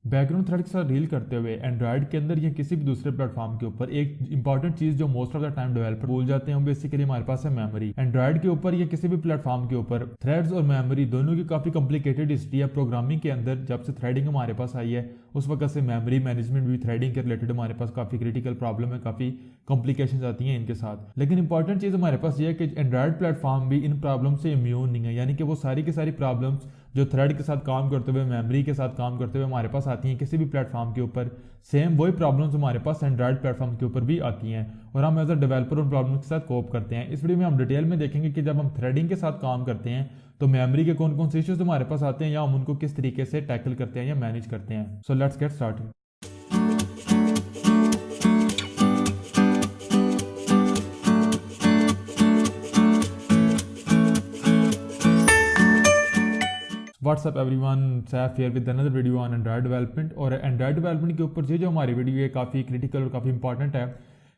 Background thread के साथ deal करते हुए एंड्रॉयड के अंदर या किसी भी दूसरे प्लेटफॉर्म के ऊपर एक इंपॉर्टेंट चीज जो most of the time developer भूल जाते हैं वो बेसिकली हमारे पास है मेमोरी। एंड्रॉयड के ऊपर या किसी भी प्लेटफॉर्म के ऊपर थ्रेड्स और मेमोरी दोनों की काफी कॉम्प्लिकेटेड हिस्ट्री है। प्रोग्रामिंग के अंदर जब से थ्रेडिंग हमारे पास आई है उस वक्त से मेमोरी मैनेजमेंट भी थ्रेडिंग के रिलेटेड हमारे पास काफी क्रिटिकल प्रॉब्लम है, काफी कॉम्प्लिकेशन आती हैं इनके साथ। लेकिन इंपॉर्टेंट चीज हमारे पास ये है कि एंड्रॉयड प्लेटफॉर्म भी इन प्रॉब्लम से इम्यून नहीं है, यानी कि वो सारी की सारी प्रॉब्लम्स जो थ्रेड के साथ काम करते हुए मेमोरी के साथ काम करते हुए हमारे पास आती हैं किसी भी प्लेटफॉर्म के ऊपर, सेम वही प्रॉब्लम्स हमारे पास एंड्रॉयड प्लेटफॉर्म के ऊपर भी आती हैं और हम एज अ डेवलपर उन प्रॉब्लम के साथ कोप करते हैं। इस वीडियो में हम डिटेल में देखेंगे कि जब हम थ्रेडिंग के साथ काम करते हैं तो मेमोरी के कौन कौन से इश्यूज हमारे पास आते हैं या हम उनको किस तरीके से टैकल करते हैं या मैनेज करते हैं। So let's get started. WhatsApp everyone, Saif here with another video on Android development. और एंड्रॉयड डेवलपमेंट के ऊपर ये जो हमारी वीडियो है काफ़ी क्रिटिकल और काफ़ी इंपॉर्टेंट है,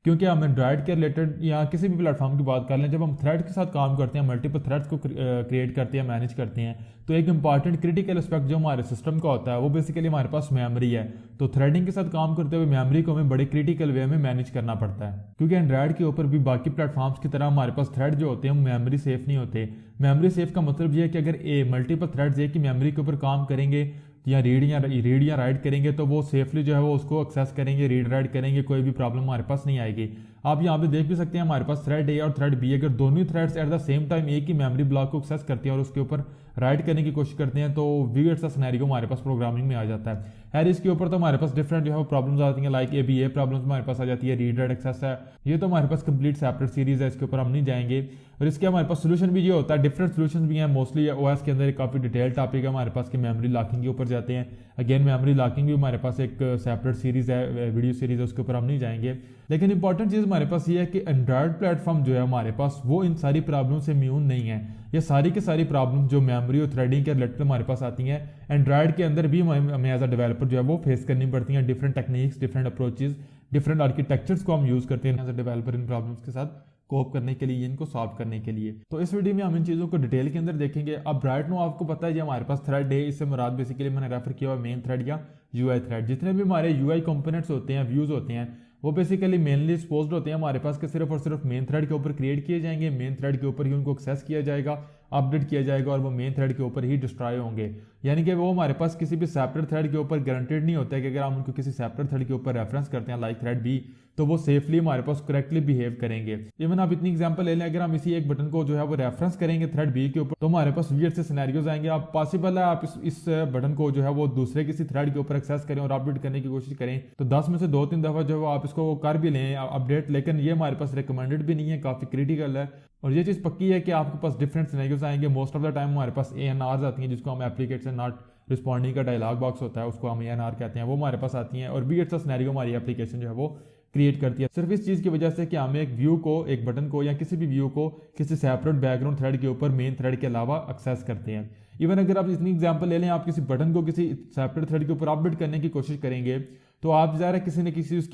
क्योंकि हम एंड्रॉयड के रिलेटेड या किसी भी प्लेटफॉर्म की बात कर लें, जब हम थ्रेड के साथ काम करते हैं, मल्टीपल थ्रेड्स को क्रिएट करते हैं, मैनेज करते हैं, तो एक इंपॉर्टेंट क्रिटिकल एस्पेक्ट जो हमारे सिस्टम का होता है वो बेसिकली हमारे पास मेमोरी है। तो थ्रेडिंग के साथ काम करते हुए मेमोरी को हमें बड़े क्रिटिकल वे में मैनेज करना पड़ता है, क्योंकि एंड्रॉयड के ऊपर भी बाकी प्लेटफॉर्म्स की तरह हमारे पास थ्रेड जो होते हैं वो मेमोरी सेफ नहीं होते। मेमोरी सेफ का मतलब ये है कि अगर मल्टीपल थ्रेड्स एक ही मेमोरी के ऊपर काम करेंगे या रीड या राइट करेंगे तो वो सेफली जो है वो उसको एक्सेस करेंगे, रीड राइट करेंगे, कोई भी प्रॉब्लम हमारे पास नहीं आएगी। आप यहाँ पे देख भी सकते हैं हमारे पास थ्रेड ए और थ्रेड बी, अगर दोनों ही threads at the same time एक ही मेमोरी ब्लॉक को एक्सेस करते हैं और उसके ऊपर राइट करने की कोशिश करते हैं तो वियर्ड सा सिनेरियो हमारे पास प्रोग्रामिंग में आ जाता है। खैर इसके ऊपर तो हमारे पास डिफरेंट जो है प्रॉब्लम्स आती हैं, लाइक ए प्रॉब्लम्स हमारे पास आ जाती है, रीड राइट एक्सेस है, ये तो हमारे पास कंप्लीट सेपरेट सीरीज है, इसके ऊपर हम नहीं जाएंगे। और इसके हमारे पास सोल्यूशन भी ये होता है, डिफरेंट सोल्यूशन भी हैं, मोस्टली ओएस के अंदर काफ़ी डिटेल टॉपिक है हमारे पास कि मेमोरी लॉकिंग के ऊपर जाते हैं। अगेन मेमोरी लॉकिंग भी हमारे पास एक सेपरेट सीरीज है, वीडियो सीरीज है, उसके ऊपर हम नहीं जाएंगे। लेकिन इंपॉर्टेंट चीज़ हमारे पास ये है कि एंड्रॉयड प्लेटफॉर्म जो है हमारे पास वो इन सारी प्रॉब्लम से इम्यून नहीं है। ये सारी की सारी प्रॉब्लम जो मेमोरी और थ्रेडिंग के रिलेटेड हमारे पास आती हैं एंड्रॉयड के अंदर भी हमें एज अ डेवलपर जो है वो फेस करनी पड़ती हैं। Different techniques, different approaches, different architectures को हम यूज़ करते हैं एज अ डेवलपर इन प्रॉब्लम्स के साथ कोप करने के लिए, इनको सॉल्व करने के लिए। तो इस वीडियो में हम इन चीज़ों को डिटेल के अंदर देखेंगे। अब राइट नो आपको पता है ये हमारे पास थ्रेड है, इससे मुराद बेसिकली मैंने रेफर किया हुआ मेन थ्रेड या यूआई थ्रेड। जितने भी हमारे यूआई कंपोनेंट्स होते हैं, व्यूज होते हैं, वो बेसिकली मेनली एक्सपोज्ड होते हैं हमारे पास के सिर्फ और सिर्फ मेन थ्रेड के ऊपर क्रिएट किए जाएंगे, मेन थ्रेड के ऊपर ही उनको एक्सेस किया जाएगा, अपडेट किया जाएगा और वो मेन थ्रेड के ऊपर ही डिस्ट्रॉय होंगे। यानी कि वो हमारे पास किसी भी सेपरेट थ्रेड के ऊपर गारंटेड नहीं होता है कि अगर हम उनको किसी सेपरेट थ्रेड के ऊपर रेफरेंस करते हैं लाइक थ्रेड बी तो वो सेफली हमारे पास करेक्टली बिहेव करेंगे। इवन आप इतनी एग्जांपल ले लें, अगर हम इसी एक बटन को जो है वो रेफरेंस करेंगे थ्रेड बी के ऊपर तो हमारे पास वियर्ड से सिनेरियोज आएंगे। आप पॉसिबल है आप इस बटन को जो है वो दूसरे किसी थ्रेड के ऊपर एक्सेस करें और अपडेट करने की कोशिश करें तो 10 में से 2-3 दफा जो है आप इसको कर भी लें अपडेट, लेकिन ये हमारे पास रिकमेंडेड भी नहीं है, काफी क्रिटिकल है। और ये चीज़ पक्की है कि आपके पास डिफरेंट सिनेरियोज आएंगे। मोस्ट ऑफ द टाइम हमारे पास ANRs आती हैं जिसको हम एप्लीकेशन नॉट रिस्पॉन्डिंग का डायलॉग बॉक्स होता है, उसको हम ANR कहते हैं, वो हमारे पास आती हैं और भी अच्छा सिनेरियो हमारी एप्लीकेशन जो है वो क्रिएट करती है सिर्फ इस चीज़ की वजह से कि हम एक व्यू को, एक बटन को या किसी भी व्यू को किसी सेपरेट बैकग्राउंड थ्रेड के ऊपर मेन थ्रेड के अलावा एक्सेस करते हैं। इवन अगर आप इतनी एग्जांपल ले लें, आप किसी बटन को किसी सेपरेट थ्रेड के ऊपर अपडेट करने की कोशिश करेंगे तो आप ज़रा किसी न किसी उस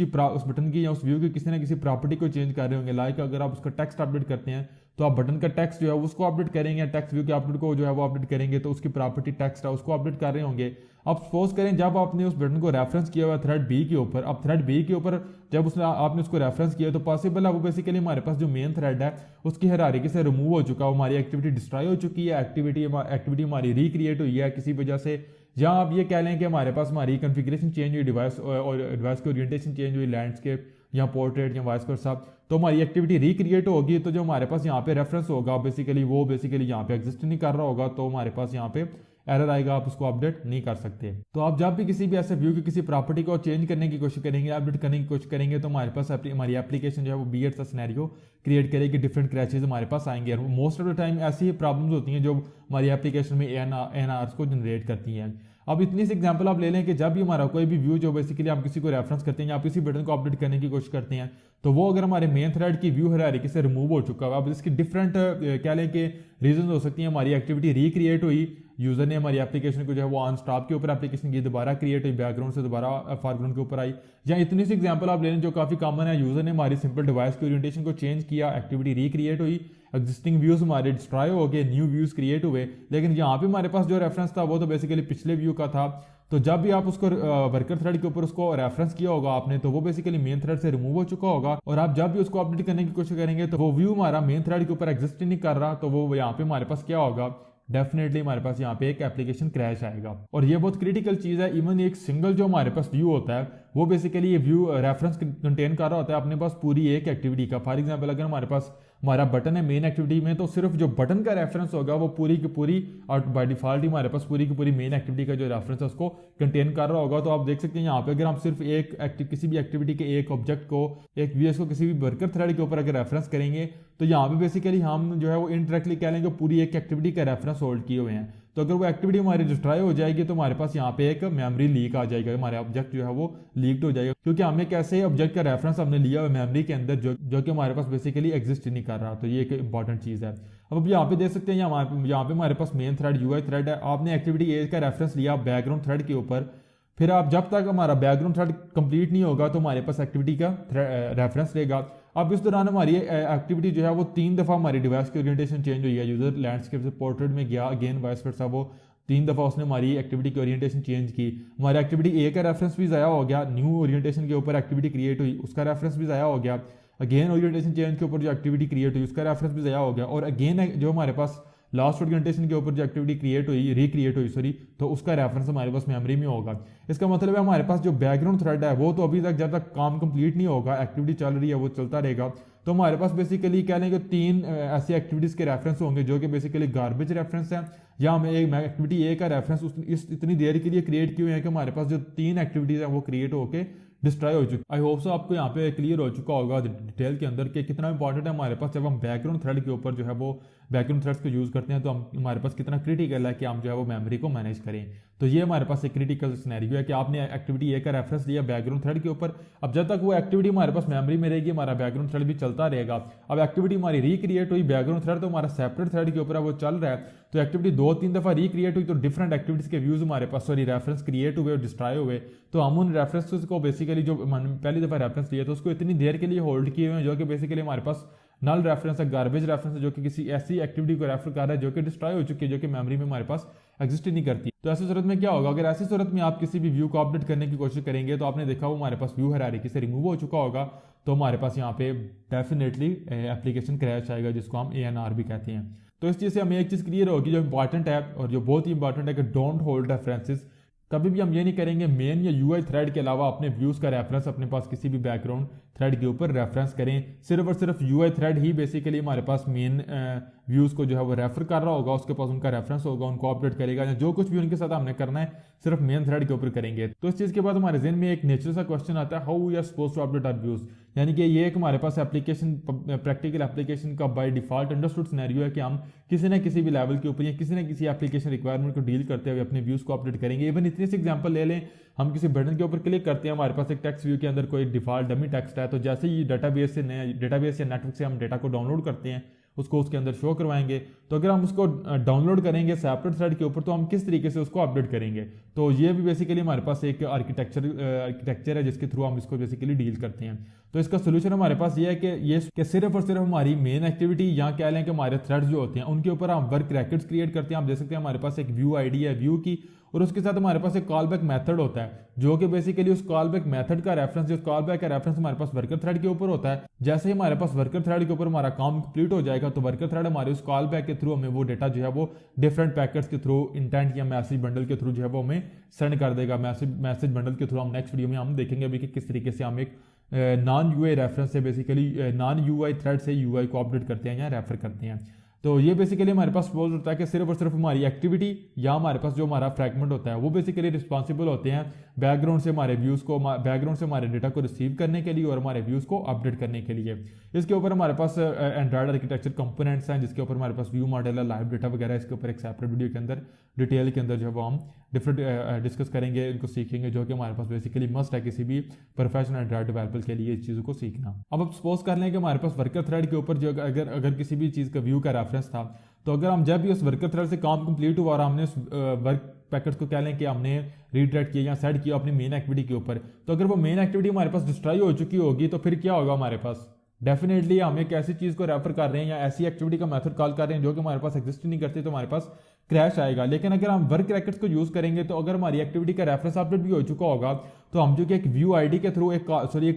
बटन की या उस व्यू की किसी न किसी प्रॉपर्टी को चेंज कर रहे होंगे। लाइक अगर आप उसका टेक्स्ट अपडेट करते हैं तो आप बटन का टेक्स्ट जो है उसको अपडेट करेंगे, टेक्स्ट व्यू के अपडेट को जो है वो अपडेट करेंगे तो उसकी प्रॉपर्टी टेक्स्ट है उसको अपडेट कर रहे होंगे। अब सपोज करें जब आपने उस बटन को रेफरेंस किया हुआ थ्रेड बी के ऊपर, अब थ्रेड बी के ऊपर जब आपने उसको रेफरेंस किया तो पॉसिबल है वो बेसिकली हमारे पास जो मेन थ्रेड है उसकी हायरार्की से रिमूव हो चुका है, हमारी एक्टिविटी डिस्ट्रॉय हो चुकी है, एक्टिविटी हमारी रिक्रिएट हुई है किसी वजह से। जहाँ आप ये कह लें कि हमारे पास हमारी कॉन्फ़िगरेशन चेंज हुई, डिवाइस की ओरिएंटेशन चेंज हुई, लैंडस्केप या पोर्ट्रेट या वॉइस वर्सा, तो हमारी एक्टिविटी रिक्रिएट होगी तो जो हमारे पास यहाँ पे रेफरेंस होगा बेसिकली वो बेसिकली यहाँ पे एग्जिस्ट नहीं कर रहा होगा, तो हमारे पास यहाँ पे एरर आएगा, आप उसको अपडेट नहीं कर सकते। तो आप जब भी किसी भी ऐसे व्यू की किसी प्रॉपर्टी को चेंज करने की कोशिश करेंगे, अपडेट करने की कोशिश करेंगे तो हमारे पास हमारी एप्लीकेशन जो है वो बियर्ड सा सिनेरियो क्रिएट करेगी, डिफरेंट क्रैचेस हमारे पास आएंगे। और मोस्ट ऑफ द टाइम ऐसी ही प्रॉब्लम्स होती हैं जो हमारी एप्लीकेशन में ANRs को जनरेट करती हैं। अब इतनी सी एग्जांपल आप ले लें कि जब भी हमारा कोई भी व्यू जो बेसिकली आप किसी को रेफरेंस करते हैं या आप किसी बटन को अपडेट करने की कोशिश करते हैं तो वो अगर हमारे मेन थ्रेड की व्यू हायरार्की से रिमूव हो चुका है, अब इसकी डिफरेंट क्या लें कि रीजन हो सकती हैं। हमारी एक्टिविटी रिक्रिएट हुई, यूजर ने हमारी एप्लीकेशन को जो है वो ऑन स्टॉप के ऊपर एप्लीकेशन की दोबारा क्रिएट हुई, बैकग्राउंड से दोबारा फॉरग्राउंड के ऊपर आई, या इतनी सी एग्जांपल आप ले लें जो काफ़ी कॉमन है, यूजर ने हमारी सिंपल डिवाइस की ओरिएंटेशन को चेंज किया, एक्टिविटी रिक्रिएट हुई, एग्जिस्टिंग व्यूज हमारे डिस्ट्रॉय हो गए, न्यू व्यूज क्रिएट हुए। लेकिन यहाँ पे हमारे पास जो रेफरेंस था वो तो बेसिकली पिछले व्यू का था, तो जब भी आप उसको वर्कर थ्रेड के ऊपर उसको रेफरेंस किया होगा आपने, तो वो बेसिकली मेन थ्रेड से रिमूव हो चुका होगा, और आप जब भी उसको अपडेट करने की कोशिश करेंगे तो वो व्यू हमारा मेन थ्रेड के ऊपर एग्जिस्ट नहीं कर रहा, तो वो यहाँ पे हमारे पास क्या होगा, डेफिनेटली हमारे पास यहाँ पे एक एप्लीकेशन क्रैश आएगा। और ये बहुत क्रिटिकल चीज़ है। इवन एक सिंगल जो हमारे पास व्यू होता है वो बेसिकली ये व्यू रेफरेंस कंटेन कर रहा होता है अपने पास पूरी एक एक्टिविटी का। फॉर एग्जांपल अगर हमारे पास हमारा बटन है मेन एक्टिविटी में, तो सिर्फ जो बटन का रेफरेंस होगा वो पूरी की पूरी, और बाय डिफॉल्ट ही हमारे पास पूरी की पूरी मेन एक्टिविटी का जो रेफरेंस है उसको कंटेन कर रहा होगा। तो आप देख सकते हैं यहाँ पे अगर हम सिर्फ किसी भी एक्टिविटी के एक ऑब्जेक्ट को, एक व्यूएस को किसी भी वर्कर थ्रेड के ऊपर अगर रेफरेंस करेंगे, तो यहाँ पे बेसिकली हम जो है वो इनडायरेक्टली कह लेंगे पूरी एक एक्टिविटी का रेफरेंस होल्ड किए हुए हैं। तो अगर वो एक्टिविटी हमारी डिस्ट्रॉय हो जाएगी तो हमारे पास यहाँ पे एक मेमोरी लीक आ जाएगा, हमारे ऑब्जेक्ट जो है वो लीक्ड हो जाएगा, क्योंकि हमने कैसे ऑब्जेक्ट का रेफरेंस हमने लिया हुआ मेमोरी के अंदर जो कि हमारे पास बेसिकली एग्जिस्ट नहीं कर रहा। तो ये एक इंपॉर्टेंट चीज़ है। अब यहाँ पे देख सकते हैं यहाँ पे हमारे पास मेन थ्रेड यूआई थ्रेड है। आपने एक्टिविटी ए का रेफरेंस लिया बैकग्राउंड थ्रेड के ऊपर, फिर आप जब तक हमारा बैकग्राउंड थ्रेड कंप्लीट नहीं होगा तो हमारे पास एक्टिविटी का रेफरेंस रहेगा। अब इस दौरान हमारी एक्टिविटी जो है वो 3 दफ़ा हमारी डिवाइस की ओरिएंटेशन चेंज हुई है। यूजर लैंडस्केप से पोर्ट्रेट में गया, अगेन वाइस वर्सा, वो 3 दफ़ा उसने हमारी एक्टिविटी की ओरिएंटेशन चेंज की। हमारी एक्टिविटी ए का रेफरेंस भी ज़ाया हो गया, न्यू ओरिएंटेशन के ऊपर एक्टिविटी क्रिएट हुई उसका रेफरेंस भी ज़ाया हो गया, अगेन ओरिएंटेशन चेंज के ऊपर जो एक्टिविटी क्रिएट हुई उसका रेफरेंस भी ज़ाया हो गया, और अगेन जो हमारे पास लास्ट ओरिएंटेशन के ऊपर जो एक्टिविटी क्रिएट हुई, रिक्रिएट हुई सॉरी, तो उसका रेफरेंस हमारे पास मेमोरी में होगा। इसका मतलब है हमारे पास जो बैकग्राउंड थ्रेड है वो तो अभी तक जब तक काम कंप्लीट नहीं होगा, एक्टिविटी चल रही है वो चलता रहेगा, तो हमारे पास बेसिकली कह लेंगे 3 ऐसी एक्टिविटीज के रेफरेंस होंगे जो कि बेसिकली गार्बेज रेफरेंस है, या हमें एक एक्टिविटी ए का रेफरेंस इस इतनी देर के लिए क्रिएट किए हुए हैं कि हमारे पास जो 3 एक्टिविटीज है वो क्रिएट होके डिस्ट्रॉय हो चुकी। आई होप सो आपको यहाँ पे क्लियर हो चुका होगा डिटेल के अंदर कि कितना इंपॉर्टेंट है हमारे पास जब हम बैकग्राउंड थ्रेड के ऊपर जो है वो बैकग्राउंड थ्रेड्स को यूज़ करते हैं, तो हम हमारे पास कितना क्रिटिकल है कि हम जो है वो मेमोरी को मैनेज करें। तो ये हमारे पास एक क्रिटिकल सिनेरियो है कि आपने एक्टिविटी ए का रेफरेंस लिया बैकग्राउंड थ्रेड के ऊपर, अब जब तक वो एक्टिविटी हमारे पास मेमोरी में रहेगी हमारा बैकग्राउंड थ्रेड भी चलता रहेगा। अब एक्टिविटी हमारी रिक्रिएट हुई बैकग्राउंड थ्रेड तो हमारा सेपरेट थ्रेड के ऊपर वो चल रहा है, तो एक्टिविटी 2-3 दफ़ा रिक्रिएट हुई तो डिफरेंट एक्टिविटीज के व्यूज हमारे पास रेफरेंस क्रिएट हुए और डिस्ट्रॉय हुए, तो हम उन रेफरेंसेस को बेसिकली जो पहली दफ़ा रेफरेंस लिया तो उसको इतनी देर के लिए होल्ड किए हुए हैं जो कि बेसिकली हमारे पास नल रेफरेंस है, गार्बेज रेफरेंस है, जो कि किसी ऐसी एक्टिविटी को रेफर कर रहा है जो कि डिस्ट्रॉय हो चुकी है, जो कि मेमोरी में हमारे पास एग्जिस्ट ही नहीं करती। तो ऐसी सूरत में क्या होगा, अगर ऐसी सूरत में आप किसी भी व्यू को अपडेट करने की कोशिश करेंगे तो आपने देखा वो हमारे पास व्यू हायरार्की से रिमूव हो चुका होगा, तो हमारे पास यहाँ पे डेफिनेटली एप्लीकेशन क्रैश आएगा जिसको हम ANR भी कहते हैं। तो इस चीज़ से हमें एक चीज़ क्लियर होगी जो इंपॉर्टेंट है और जो बहुत ही इंपॉर्टेंट है कि डोंट होल्ड रेफरेंसेस। कभी भी हम ये नहीं करेंगे मेन या यूआई थ्रेड के अलावा अपने व्यूज़ का रेफरेंस अपने पास किसी भी बैकग्राउंड थ्रेड के ऊपर रेफरेंस करें। सिर्फ और सिर्फ यूआई थ्रेड ही बेसिकली हमारे पास मेन व्यूज़ को जो है वो रेफर कर रहा होगा, उसके पास उनका रेफरेंस होगा, उनको अपडेट करेगा, या जो कुछ भी उनके साथ हमने करना है सिर्फ मेन थ्रेड के ऊपर करेंगे। तो इस चीज़ के बाद हमारे जहन में एक नेचुरल सा क्वेश्चन आता है, how we are suppose to update our views, यानी कि ये एक हमारे पास एप्लीकेशन प्रैक्टिकल एप्लीकेशन का बाय डिफॉल्ट अंडरस्टूड सिनेरियो है कि हम किसी न किसी भी लेवल के ऊपर या किसी न किसी एप्लीकेशन रिक्वायरमेंट को डील करते हुए अपने व्यूज़ को अपडेट करेंगे। इवन इतनी सी एग्जांपल ले लें, हम किसी बटन के ऊपर क्लिक करते हैं, हमारे पास एक टेक्स्ट व्यू के अंदर कोई डिफॉल्ट डमी टेक्स्ट है, तो जैसे ही डेटाबेस या नेटवर्क से हम डेटा को डाउनलोड करते हैं उसको उसके अंदर शो करवाएंगे, तो अगर हम उसको डाउनलोड करेंगे सेपरेट थ्रेड के ऊपर तो हम किस तरीके से उसको अपडेट करेंगे। तो ये भी बेसिकली हमारे पास एक आर्किटेक्चर है जिसके थ्रू हम इसको बेसिकली डील करते हैं। तो इसका सोल्यूशन हमारे पास ये है कि सिर्फ और सिर्फ हमारी मेन एक्टिविटी या कह लें कि हमारे थ्रेड्स जो होते हैं उनके ऊपर हम वर्क रैकेट्स क्रिएट करते हैं। आप देख सकते हैं हमारे पास एक व्यू आईडी है व्यू की, और उसके साथ हमारे पास एक कॉल बैक मेथड होता है जो कि बेसिकली उस कॉल बैक मेथड का रेफरेंस, जो कॉल बैक का रेफरेंस हमारे पास वर्कर थ्रेड के ऊपर होता है। जैसे ही हमारे पास वर्कर थ्रेड के ऊपर हमारा काम कंप्लीट हो जाएगा तो वर्कर थ्रेड हमारे उस कॉल बैक के थ्रू हमें वो डेटा जो है वो डिफरेंट पैकेट्स के थ्रू इंटेंट या मैसेज बंडल के थ्रू जो है वो हमें सेंड कर देगा। मैसेज बंडल के थ्रू हम नेक्स्ट वीडियो में हम देखेंगे अभी कि किस तरीके से हम एक नॉन यूआई रेफरेंस से बेसिकली नॉन यूआई थ्रेड से यूआई को अपडेट करते हैं या रेफर करते हैं। तो ये बेसिकली हमारे पास सपोज होता है कि सिर्फ और सिर्फ हमारी एक्टिविटी या हमारे पास जो हमारा फ्रैगमेंट होता है वो बेसिकली रिस्पॉन्सिबल होते हैं बैकग्राउंड से हमारे व्यूज़ को, बैकग्राउंड से हमारे डेटा को रिसीव करने के लिए और हमारे व्यूज़ को अपडेट करने के लिए। इसके ऊपर हमारे पास एंड्रॉयड आर्किटेक्चर कंपोनेंट्स हैं जिसके ऊपर हमारे पास व्यू मॉडल है, लाइव डेटा वगैरह, इसके ऊपर एक सेपरेट वीडियो के अंदर डिटेल के अंदर जो है वो हम डिफरेंट डिस्कस करेंगे, इनको सीखेंगे, जो कि हमारे पास बेसिकली मस्ट है किसी भी प्रोफेशनल एंड्रॉयड डेवलपर के लिए इस चीज़ों को सीखना। अब सपोज कर लें कि हमारे पास वर्कर थ्रेड के ऊपर जो अगर किसी भी चीज़ का व्यू का रेफरेंस था, तो अगर हम जब भी उस वर्कर थ्रेड से काम कंप्लीट हुआ और हमने उस वर्क पैकेट्स को कह लें कि हमने रीडायरेक्ट किया या सेट किया अपनी मेन एक्टिविटी के ऊपर, तो अगर वो मेन एक्टिविटी हमारे पास डिस्ट्रॉय हो चुकी होगी तो फिर क्या होगा हमारे पास, डेफिनेटली हम एक ऐसी चीज़ को रेफर कर रहे हैं या ऐसी एक्टिविटी का मेथड कॉल कर रहे हैं जो कि हमारे पास एग्जिस्ट नहीं करती, तो हमारे पास क्रैश आएगा। लेकिन अगर हम वर्क रैकेट्स को यूज़ करेंगे तो अगर हमारी एक्टिविटी का रेफरेंस अपडेट भी हो चुका होगा तो हम जो कि एक व्यू आईडी के थ्रू एक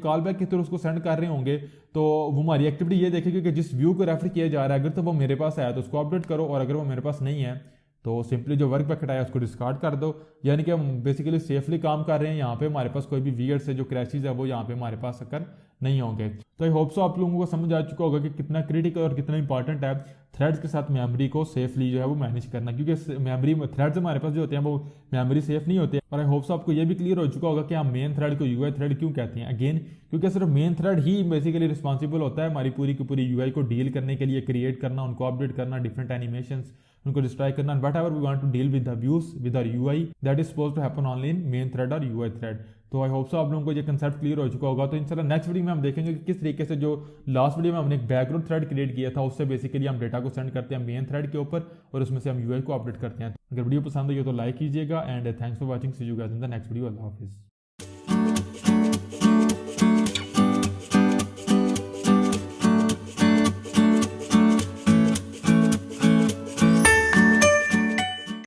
कॉल बैक के थ्रू उसको सेंड कर रहे होंगे, तो वो हमारी एक्टिविटी ये देखेगी कि जिस व्यू को रेफर किया जा रहा है अगर तो वो मेरे पास आया तो उसको अपडेट करो, और अगर वो मेरे पास नहीं है तो सिंपली जो वर्क पैकेट आया उसको डिस्कार्ड कर दो। यानी कि हम बेसिकली सेफली काम कर रहे हैं, यहाँ पे हमारे पास कोई भी वियर्ड से जो क्रैशेज है वो यहाँ पे हमारे पास अकर नहीं होंगे। तो आई होप सो आप लोगों को समझ आ चुका होगा कि कितना क्रिटिकल और कितना इंपॉर्टेंट है थ्रेड्स के साथ मेमोरी को सेफली जो है वो मैनेज करना, क्योंकि मेमोरी थ्रेड्स हमारे पास जो होते हैं वो मेमोरी सेफ नहीं होते। और आई होप सो आपको ये भी क्लियर हो चुका होगा कि हम मेन थ्रेड को यूआई थ्रेड क्यों कहते हैं। अगेन क्योंकि सिर्फ मेन थ्रेड ही बेसिकली रिस्पॉन्सिबल होता है हमारी पूरी की पूरी यूआई को डील करने के लिए, क्रिएट करना, उनको अपडेट करना, डिफरेंट एनिमेशंस उनको डिस्ट्रॉय करना, but ever we want to deal with the views with our UI that is supposed to happen only in main thread और यूआई थ्रेड। तो आई होप सो आप लोगों को ये कंसेप्ट क्लियर हो चुका होगा। तो इंशाल्लाह नेक्स्ट वीडियो में हम देखेंगे कि किस तरीके से जो लास्ट वीडियो में हमने एक बैकग्राउंड थ्रेड क्रिएट किया था उससे बेसिकली हम डेटा को सेंड करते हैं मेन थ्रेड के ऊपर और उसमें से हम यूआई को अपडेट करते हैं। अगर वीडियो पसंद आई हो तो लाइक कीजिएगा and thanks for watching, see you guys in the next video. अल्लाह हाफिज़।